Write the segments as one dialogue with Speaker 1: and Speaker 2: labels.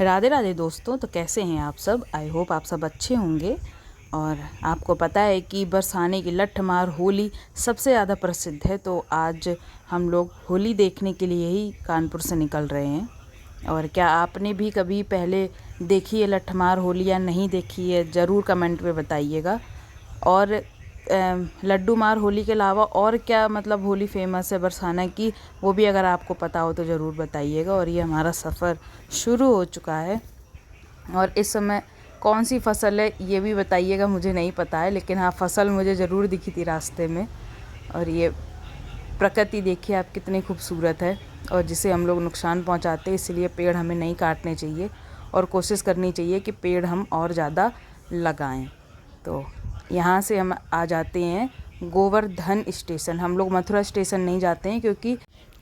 Speaker 1: राधे राधे दोस्तों। तो कैसे हैं आप सब? आई होप आप सब अच्छे होंगे। और आपको पता है कि बरसाने की लठमार होली सबसे ज़्यादा प्रसिद्ध है। तो आज हम लोग होली देखने के लिए ही कानपुर से निकल रहे हैं। और क्या आपने भी कभी पहले देखी है लठमार होली या नहीं देखी है, ज़रूर कमेंट में बताइएगा। और लड्डू मार होली के अलावा और क्या मतलब होली फेमस है बरसाना की, वो भी अगर आपको पता हो तो ज़रूर बताइएगा। और ये हमारा सफ़र शुरू हो चुका है। और इस समय कौन सी फ़सल है ये भी बताइएगा, मुझे नहीं पता है, लेकिन हाँ फ़सल मुझे ज़रूर दिखी थी रास्ते में। और ये प्रकृति देखिए आप कितनी खूबसूरत है, और जिसे हम लोग नुकसान पहुंचाते हैं, इसलिए पेड़ हमें नहीं काटने चाहिए और कोशिश करनी चाहिए कि पेड़ हम और ज़्यादा लगाएं। तो यहाँ से हम आ जाते हैं गोवर्धन स्टेशन। हम लोग मथुरा स्टेशन नहीं जाते हैं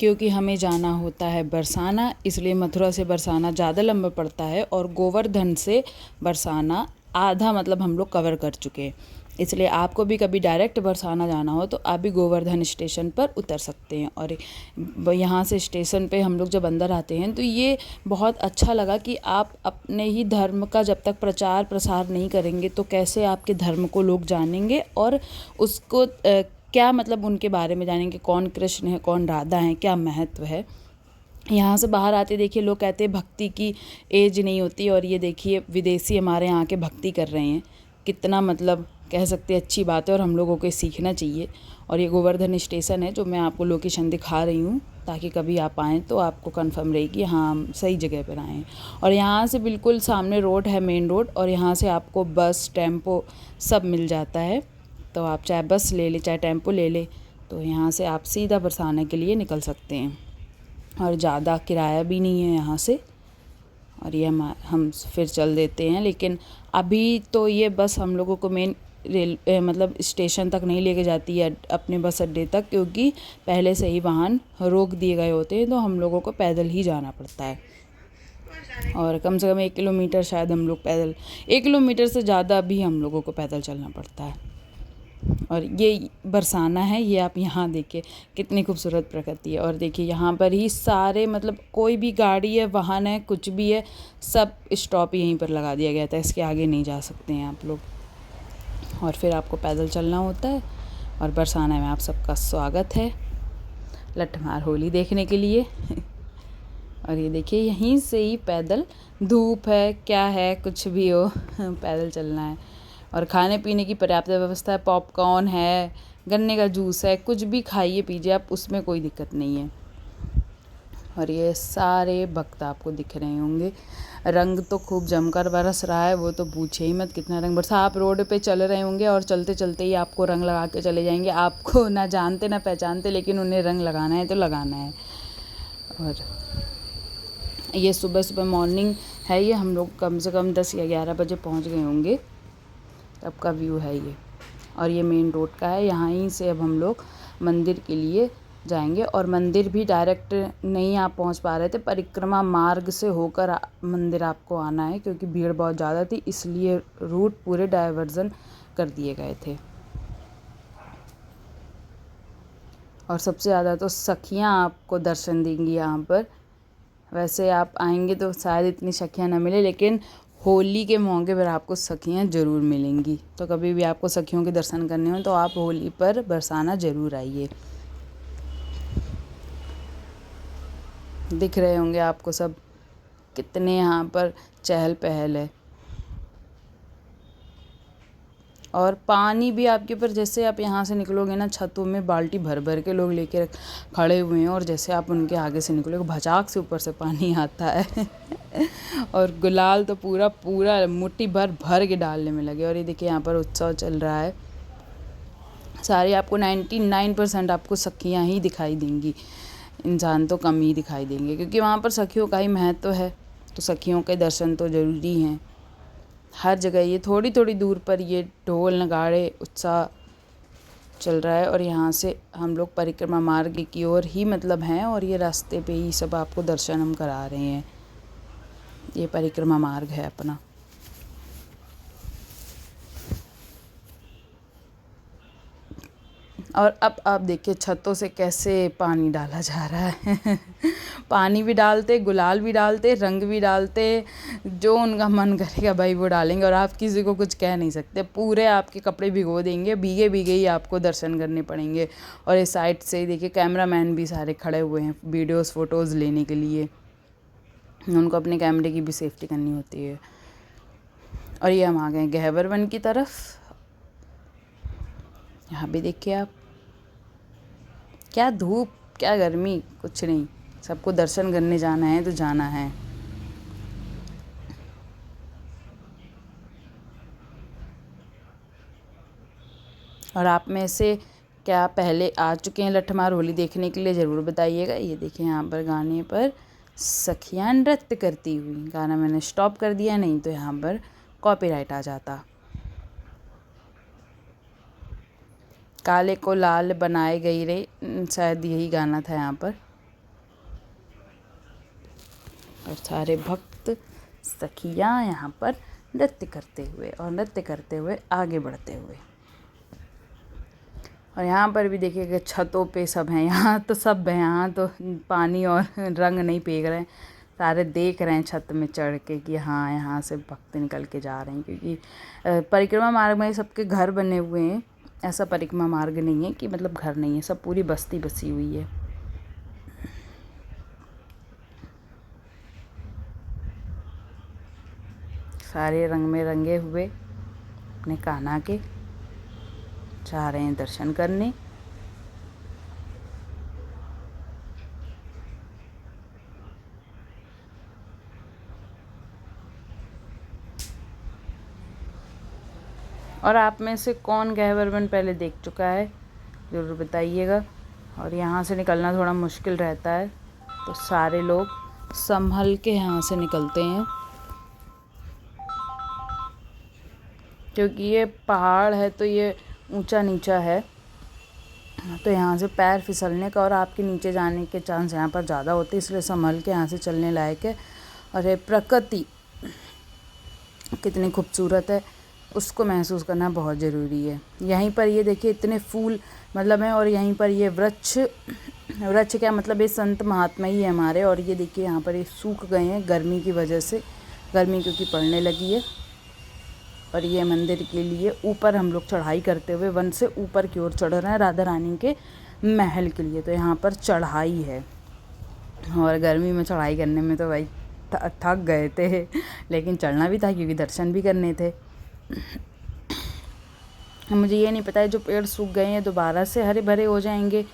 Speaker 1: क्योंकि हमें जाना होता है बरसाना, इसलिए मथुरा से बरसाना ज़्यादा लंबा पड़ता है और गोवर्धन से बरसाना आधा मतलब हम लोग कवर कर चुके हैं। इसलिए आपको भी कभी डायरेक्ट बरसाना जाना हो तो आप भी गोवर्धन स्टेशन पर उतर सकते हैं। और यहाँ से स्टेशन पे हम लोग जब अंदर आते हैं तो ये बहुत अच्छा लगा कि आप अपने ही धर्म का जब तक प्रचार प्रसार नहीं करेंगे तो कैसे आपके धर्म को लोग जानेंगे और उसको क्या मतलब उनके बारे में जानेंगे, कौन कृष्ण है, कौन राधा है, क्या महत्व है। यहाँ से बाहर आते देखिए लोग कहते हैं भक्ति की एज नहीं होती, और ये देखिए विदेशी हमारे यहाँ के भक्ति कर रहे हैं। कितना मतलब कह सकते हैं अच्छी बात है, और हम लोगों को सीखना चाहिए। और ये गोवर्धन स्टेशन है जो मैं आपको लोकेशन दिखा रही हूँ, ताकि कभी आप आएँ तो आपको कंफर्म रहे कि हाँ हम सही जगह पर आए हैं। और यहाँ से बिल्कुल सामने रोड है, मेन रोड, और यहाँ से आपको बस टेम्पो सब मिल जाता है। तो आप चाहे बस ले लें चाहे टेम्पो ले लें, तो यहाँ से आप सीधा बरसाने के लिए निकल सकते हैं। और ज़्यादा किराया भी नहीं है यहाँ से। और ये हम फिर चल देते हैं। लेकिन अभी तो ये बस हम लोगों को मेन मतलब स्टेशन तक नहीं लेके जाती है, अपने बस अड्डे तक, क्योंकि पहले से ही वाहन रोक दिए गए होते हैं, तो हम लोगों को पैदल ही जाना पड़ता है। और कम से कम 1 किलोमीटर शायद हम लोग पैदल, 1 किलोमीटर से ज़्यादा भी हम लोगों को पैदल चलना पड़ता है। और ये बरसाना है, ये आप यहाँ देखिए कितनी खूबसूरत प्रकृति है। और देखिए यहाँ पर ही सारे मतलब कोई भी गाड़ी है, वाहन है, कुछ भी है, सब स्टॉप यहीं पर लगा दिया गया था। इसके आगे नहीं जा सकते हैं आप लोग, और फिर आपको पैदल चलना होता है। और बरसाना में आप सबका स्वागत है लठमार होली देखने के लिए। और ये देखिए यहीं से ही पैदल, धूप है क्या है कुछ भी हो पैदल चलना है। और खाने पीने की पर्याप्त व्यवस्था है, पॉपकॉर्न है, गन्ने का जूस है, कुछ भी खाइए पीजिए आप, उसमें कोई दिक्कत नहीं है। और ये सारे भक्त आपको दिख रहे होंगे। रंग तो खूब जमकर बरस रहा है, वो तो पूछे ही मत कितना रंग बरसा। आप रोड पे चल रहे होंगे और चलते चलते ही आपको रंग लगा के चले जाएंगे, आपको ना जानते ना पहचानते, लेकिन उन्हें रंग लगाना है तो लगाना है। और ये सुबह सुबह मॉर्निंग है, ये हम लोग कम से कम 10 या 11 बजे पहुंच गए होंगे, तब का व्यू है ये। और ये मेन रोड का है, यहाँ ही से अब हम लोग मंदिर के लिए जाएंगे। और मंदिर भी डायरेक्ट नहीं आप पहुँच पा रहे थे, परिक्रमा मार्ग से होकर मंदिर आपको आना है, क्योंकि भीड़ बहुत ज़्यादा थी, इसलिए रूट पूरे डाइवर्जन कर दिए गए थे। और सबसे ज़्यादा तो सखियाँ आपको दर्शन देंगी यहाँ पर। वैसे आप आएंगे तो शायद इतनी सखियाँ ना मिले, लेकिन होली के मौके पर आपको सखियाँ ज़रूर मिलेंगी। तो कभी भी आपको सखियों के दर्शन करने हो तो आप होली पर बरसाना ज़रूर आइए। दिख रहे होंगे आपको सब कितने यहाँ पर चहल पहल है। और पानी भी आपके ऊपर, जैसे आप यहाँ से निकलोगे ना, छतों में बाल्टी भर भर के लोग लेके खड़े हुए हैं, और जैसे आप उनके आगे से निकलोगे भचाक से ऊपर से पानी आता है और गुलाल तो पूरा पूरा मुट्ठी भर भर के डालने में लगे। और ये देखिए यहाँ पर उत्सव चल रहा है। सारी आपको 99% आपको सखियाँ ही दिखाई देंगी, इंसान तो कम ही दिखाई देंगे, क्योंकि वहाँ पर सखियों का ही महत्व है। तो सखियों के दर्शन तो ज़रूरी हैं हर जगह। ये थोड़ी थोड़ी दूर पर ये ढोल नगाड़े उत्साह चल रहा है। और यहाँ से हम लोग परिक्रमा मार्ग की ओर ही मतलब हैं, और ये रास्ते पे ही सब आपको दर्शन हम करा रहे हैं। ये परिक्रमा मार्ग है अपना। और अब आप देखिए छतों से कैसे पानी डाला जा रहा है पानी भी डालते, गुलाल भी डालते, रंग भी डालते, जो उनका मन करेगा भाई वो डालेंगे और आप किसी को कुछ कह नहीं सकते। पूरे आपके कपड़े भिगो देंगे, भीगे भीगे ही आपको दर्शन करने पड़ेंगे। और इस साइड से देखिए कैमरामैन भी सारे खड़े हुए हैं वीडियोज़ फ़ोटोज़ लेने के लिए, उनको अपने कैमरे की भी सेफ्टी करनी होती है। और ये हम आ गए गहवर वन की तरफ। यहाँ भी देखिए आप, क्या धूप क्या गर्मी, कुछ नहीं, सबको दर्शन करने जाना है तो जाना है। और आप में से क्या पहले आ चुके हैं लठमार होली देखने के लिए, ज़रूर बताइएगा। ये देखिए यहाँ पर गाने पर सखियाँ नृत्य करती हुई, गाना मैंने स्टॉप कर दिया, नहीं तो यहाँ पर कॉपीराइट आ जाता। काले को लाल बनाए गई रे, शायद यही गाना था यहाँ पर। और सारे भक्त सखियाँ यहाँ पर नृत्य करते हुए आगे बढ़ते हुए। और यहाँ पर भी देखिए छतों पे सब हैं, यहाँ तो सब है, यहाँ तो पानी और रंग नहीं फेंक रहे हैं, सारे देख रहे हैं छत में चढ़ के कि हाँ यहाँ से भक्त निकल के जा रहे हैं। क्योंकि परिक्रमा मार्ग में सबके घर बने हुए हैं, ऐसा परिक्रमा मार्ग नहीं है कि मतलब घर नहीं है, सब पूरी बस्ती बसी हुई है। सारे रंग में रंगे हुए अपने कान्हा के जा रहे हैं दर्शन करने। और आप में से कौन गहवर वन पहले देख चुका है, ज़रूर बताइएगा। और यहाँ से निकलना थोड़ा मुश्किल रहता है, तो सारे लोग संभल के यहाँ से निकलते हैं, क्योंकि ये पहाड़ है तो ये ऊंचा नीचा है, तो यहाँ से पैर फिसलने का और आपके नीचे जाने के चांस यहाँ पर ज़्यादा होते हैं, इसलिए संभल के यहाँ से चलने लायक है। और ये प्रकृति कितनी खूबसूरत है, उसको महसूस करना बहुत ज़रूरी है। यहीं पर ये देखिए इतने फूल मतलब हैं, और यहीं पर ये वृक्ष क्या मतलब ये संत महात्मा ही है हमारे। और ये देखिए यहाँ पर ये सूख गए हैं गर्मी की वजह से, गर्मी क्योंकि पड़ने लगी है। और ये मंदिर के लिए ऊपर हम लोग चढ़ाई करते हुए वन से ऊपर की ओर चढ़ रहे हैं राधा रानी के महल के लिए, तो यहाँ पर चढ़ाई है। और गर्मी में चढ़ाई करने में तो भाई थक गए थे, लेकिन चढ़ना भी था क्योंकि दर्शन भी करने थे। मुझे ये नहीं पता है जो पेड़ सूख गए हैं दोबारा से हरे भरे हो जाएंगे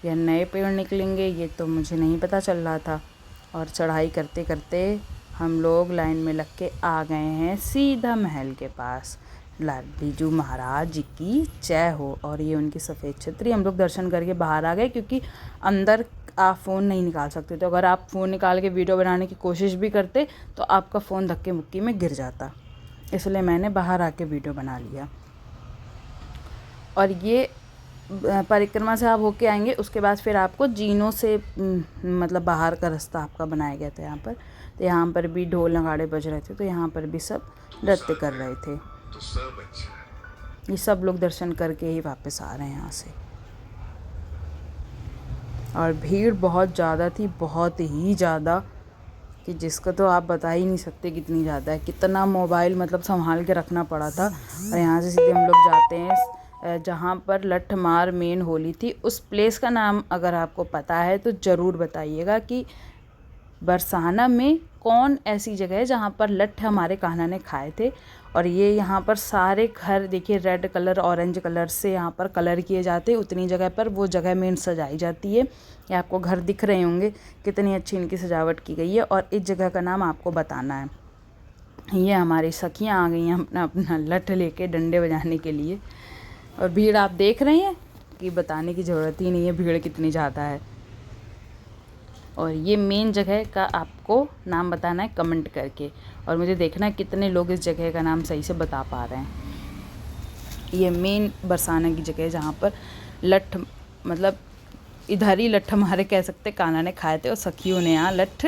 Speaker 1: या नए पेड़ निकलेंगे, ये तो मुझे नहीं पता चल रहा था। और चढ़ाई करते करते हम लोग लाइन में लग के आ गए हैं सीधा महल के पास। लाडलीजू महाराज जी की जय हो। और ये उनकी सफ़ेद छतरी, हम लोग दर्शन करके बाहर आ गए, क्योंकि अंदर आप फ़ोन नहीं निकाल सकते थे। अगर आप फ़ोन निकाल के वीडियो बनाने की कोशिश भी करते तो आपका फ़ोन धक्के मुक्की में गिर जाता, इसलिए मैंने बाहर आके वीडियो बना लिया। और ये परिक्रमा से आप होके आएंगे, उसके बाद फिर आपको जीनों से मतलब बाहर का रास्ता आपका बनाया गया था यहाँ पर। तो यहाँ पर भी ढोल नगाड़े बज रहे थे, तो यहाँ पर भी सब नृत्य कर रहे थे। ये सब लोग दर्शन करके ही वापस आ रहे हैं यहाँ से। और भीड़ बहुत ज़्यादा थी, बहुत ही ज़्यादा, कि जिसका तो आप बता ही नहीं सकते कितनी ज़्यादा है। कितना मोबाइल मतलब संभाल के रखना पड़ा था। और यहाँ से सीधे हम लोग जाते हैं जहाँ पर लठमार मेन होली थी। उस प्लेस का नाम अगर आपको पता है तो ज़रूर बताइएगा कि बरसाना में कौन ऐसी जगह है जहाँ पर लठ हमारे कान्हा ने खाए थे। और ये यहाँ पर सारे घर देखिए रेड कलर ऑरेंज कलर से यहाँ पर कलर किए जाते हैं। उतनी जगह पर वो जगह मेन सजाई जाती है। ये आपको घर दिख रहे होंगे कितनी अच्छी इनकी सजावट की गई है। और इस जगह का नाम आपको बताना है। ये हमारी सखियाँ आ गई हैं अपना अपना लठ लेके डंडे बजाने के लिए। और भीड़ आप देख रहे हैं कि बताने की ज़रूरत ही नहीं है भीड़ कितनी ज़्यादा है। और ये मेन जगह का आपको नाम बताना है कमेंट करके, और मुझे देखना है कितने लोग इस जगह का नाम सही से बता पा रहे हैं। ये मेन बरसाना की जगह है जहाँ पर लठ मतलब इधर ही लठ हमारे कह सकते कान्हा ने खाए थे और सखियों ने यहाँ लठ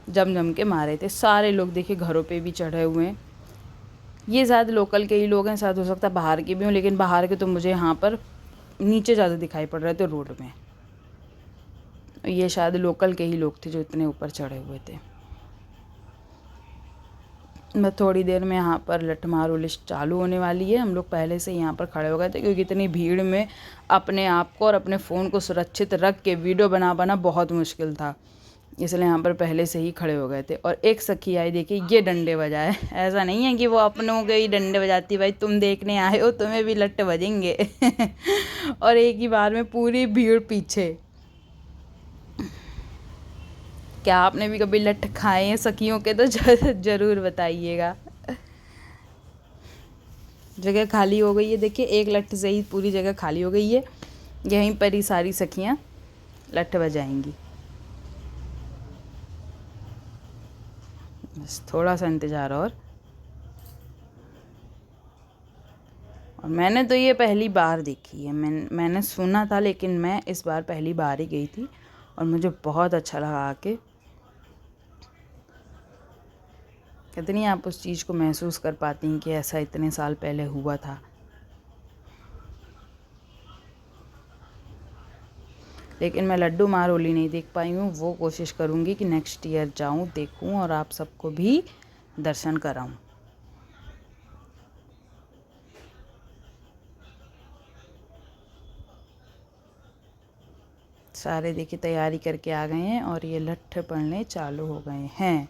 Speaker 1: जम जम के मारे थे। सारे लोग देखिए घरों पे भी चढ़े हुए हैं। ये शायद लोकल के ही लोग हैं, शायद हो सकता है बाहर के भी हों, लेकिन बाहर के तो मुझे यहाँ पर नीचे ज़्यादा दिखाई पड़ रहे थे रोड में। ये शायद लोकल के ही लोग थे जो इतने ऊपर चढ़े हुए थे। मैं थोड़ी देर में यहाँ पर लठमार होली चालू होने वाली है। हम लोग पहले से यहाँ पर खड़े हो गए थे क्योंकि इतनी भीड़ में अपने आप को और अपने फ़ोन को सुरक्षित रख के वीडियो बना बहुत मुश्किल था, इसलिए यहाँ पर पहले से ही खड़े हो गए थे। और एक सखी आई, देखिए ये डंडे बजाए। ऐसा नहीं है कि वो अपनों के ही डंडे बजाती, भाई तुम देखने आए हो, तुम्हें भी लट्ठ बजेंगे। और एक ही बार में पूरी भीड़ पीछे। क्या आपने भी कभी लट्ठ खाए हैं सखियों के, तो ज़रूर बताइएगा। जगह खाली हो गई है, देखिए एक लट्ठ से ही पूरी जगह खाली हो गई है। यहीं पर ही सारी सखियाँ लट्ठ बजाएंगी। बस थोड़ा सा इंतज़ार और मैंने तो ये पहली बार देखी है। मैंने सुना था, लेकिन मैं इस बार पहली बार ही गई थी और मुझे बहुत अच्छा लगा आके। कितनी आप उस चीज़ को महसूस कर पाती हैं कि ऐसा इतने साल पहले हुआ था। लेकिन मैं लड्डू मार होली नहीं देख पाई हूँ। वो कोशिश करूँगी कि नेक्स्ट ईयर जाऊँ, देखूँ और आप सबको भी दर्शन कराऊँ। सारे देखिए तैयारी करके आ गए हैं और ये लट्ठ पड़ने चालू हो गए हैं।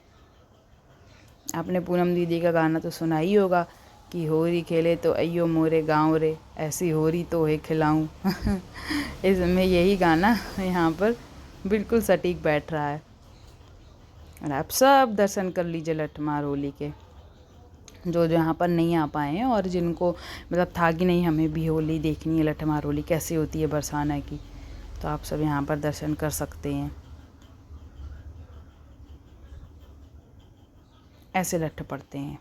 Speaker 1: आपने पूनम दीदी का गाना तो सुना ही होगा कि होरी खेले तो अयो मोरे गाँव रे, ऐसी होरी तो है खिलाऊं। इसमें यही गाना यहाँ पर बिल्कुल सटीक बैठ रहा है। और आप सब दर्शन कर लीजिए लठमार होली के, जो यहाँ पर नहीं आ पाए हैं और जिनको मतलब था कि नहीं हमें भी होली देखनी है, लठमार होली कैसी होती है बरसाना की, तो आप सब यहाँ पर दर्शन कर सकते हैं। ऐसे लट्ठ पड़ते हैं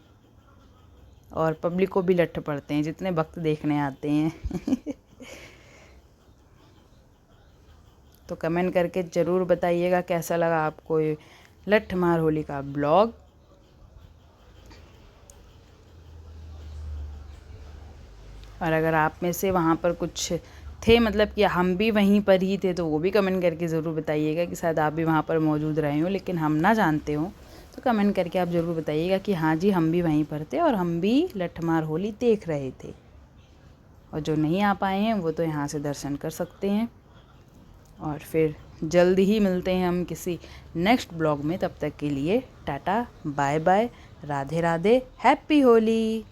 Speaker 1: और पब्लिक को भी लट्ठ पड़ते हैं, जितने भक्त देखने आते हैं। तो कमेंट करके ज़रूर बताइएगा कैसा लगा आपको ये लठमार होली का ब्लॉग। और अगर आप में से वहाँ पर कुछ थे, मतलब कि हम भी वहीं पर ही थे, तो वो भी कमेंट करके ज़रूर बताइएगा कि शायद आप भी वहाँ पर मौजूद रहे हो लेकिन हम ना जानते हो। तो कमेंट करके आप ज़रूर बताइएगा कि हाँ जी हम भी वहीं पर थे और हम भी लठमार होली देख रहे थे। और जो नहीं आ पाए हैं वो तो यहाँ से दर्शन कर सकते हैं। और फिर जल्दी ही मिलते हैं हम किसी नेक्स्ट ब्लॉग में। तब तक के लिए tata bye bye, Radhe Radhe, happy Holi.